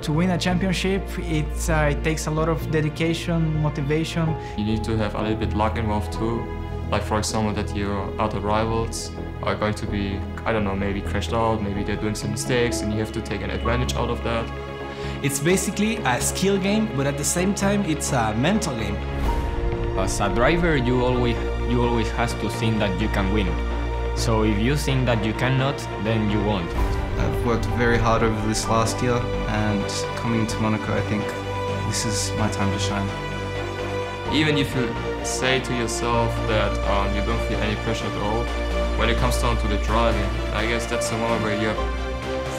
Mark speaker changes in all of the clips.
Speaker 1: To win a championship, it takes a lot of dedication, motivation.
Speaker 2: You need to have a little bit luck involved too. Like for example, that your other rivals are going to be, I don't know, maybe crashed out, maybe they're doing some mistakes and you have to take an advantage out of that.
Speaker 3: It's basically a skill game, but at the same time, it's a mental game.
Speaker 4: As a driver, you always have to think that you can win. So if you think that you cannot, then you won't.
Speaker 5: I've worked very hard over this last year, and coming to Monaco, I think this is my time to shine.
Speaker 2: Even if you say to yourself that you don't feel any pressure at all, when it comes down to the driving, I guess that's the moment where you're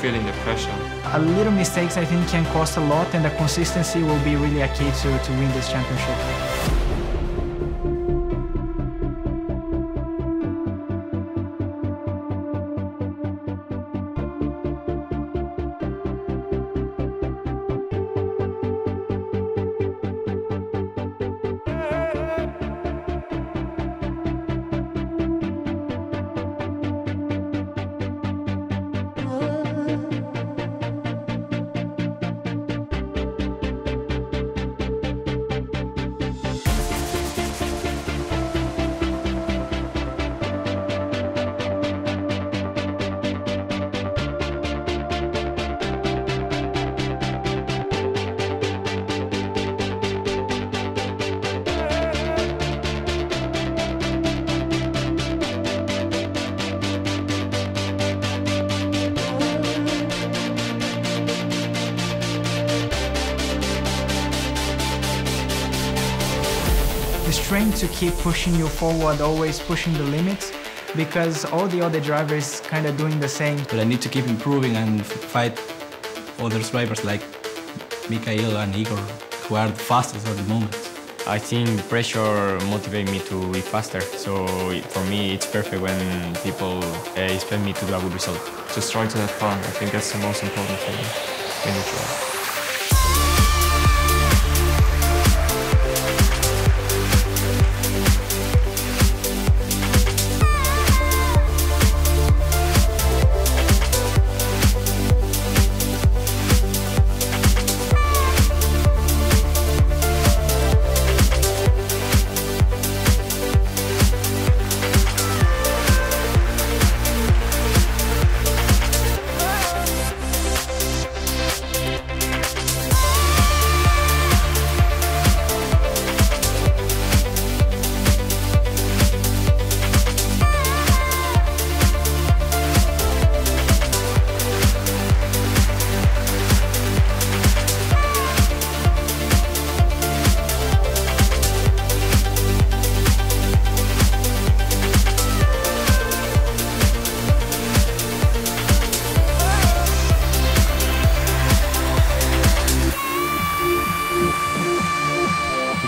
Speaker 2: feeling the pressure.
Speaker 1: A little mistakes, I think, can cost a lot, and the consistency will be really a key to win this championship. The strength to keep pushing you forward, always pushing the limits, because all the other drivers kind of doing the same.
Speaker 3: But I need to keep improving and fight other drivers like Mikhail and Igor, who are the fastest at the moment.
Speaker 4: I think pressure motivates me to be faster. So for me, it's perfect when people expect me to do a good result.
Speaker 2: Just trying to have fun. I think that's the most important thing in the drive.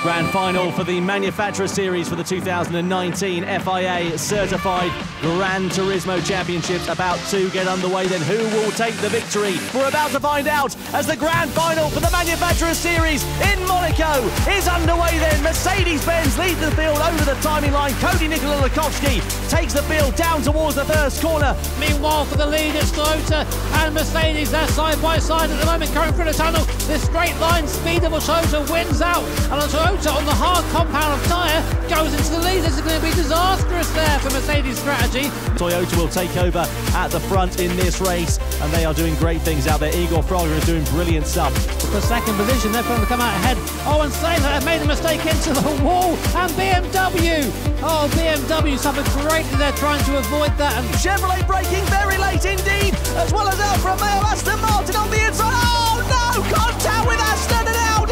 Speaker 6: Grand final for the Manufacturer Series for the 2019 FIA Certified Gran Turismo Championships about to get underway. Then who will take the victory? We're about to find out as the grand final for the Manufacturer Series in Monaco is underway then. Mercedes-Benz leads the field over the timing line. Cody Nikola Lukovsky takes the field down towards the first corner.
Speaker 7: Meanwhile, for the lead, it's Toyota and Mercedes. They're side by side at the moment, going through the tunnel. This straight line speed of a Toyota wins out, and a Toyota on the hard compound of tyre goes into the lead. This is going to be disastrous there for Mercedes' strategy.
Speaker 6: Toyota will take over at the front in this race, and they are doing great things out there. Igor Fraga is doing brilliant stuff.
Speaker 7: The second position, they're going to come out ahead. Oh, and Sailor have made a mistake into the wall, and BMW. Oh, BMW suffered greatly. They're trying to avoid that. And
Speaker 6: Chevrolet braking very late indeed, as well as Alfa Romeo, Aston Martin on the inside. Oh no, contact with Aston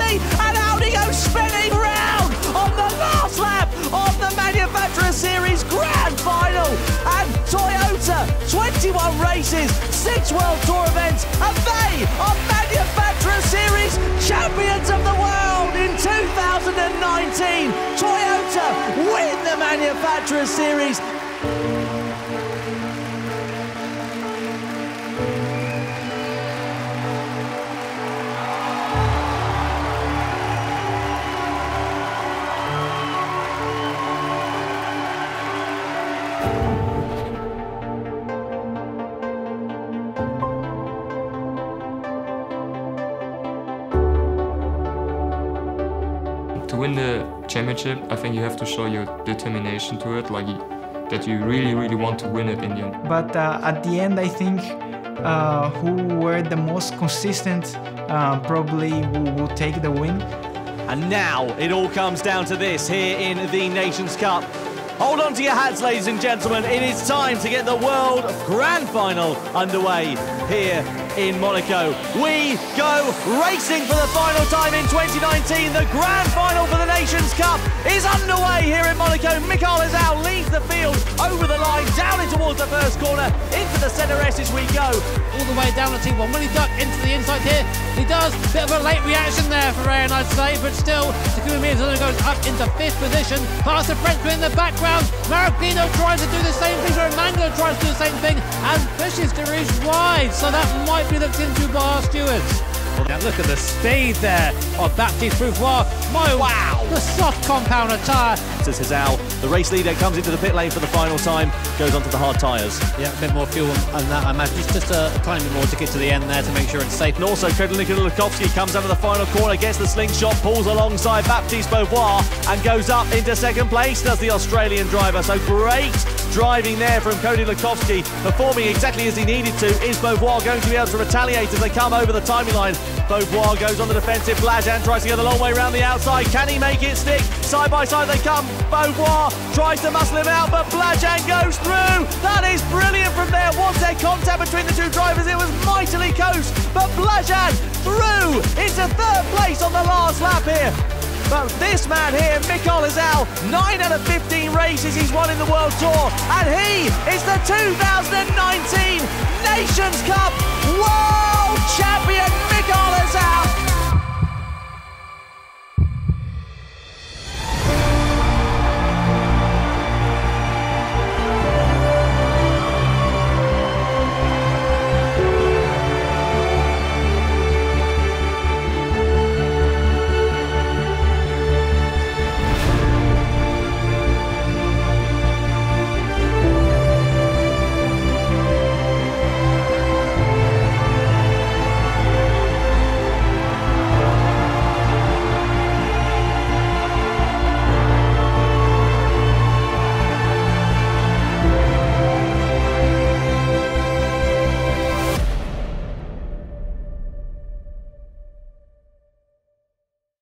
Speaker 6: and Audi goes spinning round on the last lap of the Manufacturer Series Grand Final. And Toyota, 21 races, 6 World Tour events, and they are Manufacturer Series champions of the world in 2019. Toyota win the Manufacturer Series.
Speaker 2: To win the championship, I think you have to show your determination to it, like that you really, really want to win it in the end.
Speaker 1: But at the end, I think who were the most consistent probably will take the win.
Speaker 6: And now it all comes down to this here in the Nations Cup. Hold on to your hats, ladies and gentlemen. It is time to get the World Grand Final underway here in Monaco. We go racing for the final time in 2019. The Grand Final for the Nations Cup is underway here in Monaco. Mikael Hezau leads the field over the line, down in towards the first corner, into the centre S as we go.
Speaker 7: All the way down the T1. Will he duck into the inside here? He does. Bit of a late reaction there for Rayan, I'd say, but still, Takuma Miyazono goes up into 5th position, past the Frenchman in the background. Maragino tries to do the same thing, Romano tries to do the same thing, and pushes Darius wide, so that might be looked into by our stewards. Now look at the speed there of Baptiste Beauvoir. Wow! The soft compound tyre.
Speaker 6: Says Hezau, the race leader comes into the pit lane for the final time, goes onto the hard tyres.
Speaker 7: Yeah, a bit more fuel on that, I imagine. Just a tiny bit more to get to the end there to make sure it's safe.
Speaker 6: And also, Nikola Lukovsky comes out of the final corner, gets the slingshot, pulls alongside Baptiste Beauvoir and goes up into second place, does the Australian driver. So great driving there from Cody Lukovsky, performing exactly as he needed to. Is Beauvoir going to be able to retaliate as they come over the timing line? Beauvoir goes on the defensive. Blajan tries to get a long way around the outside. Can he make it stick? Side by side they come. Beauvoir tries to muscle him out, but Blajan goes through. That is brilliant from there. Was there contact between the two drivers? It was mightily close, but Blajan through into 3rd place on the last lap here. But this man here, Mikael Hezau, 9 out of 15 races he's won in the World Tour, and he is the 2019 Nations Cup World Champion, Mikael Hezau.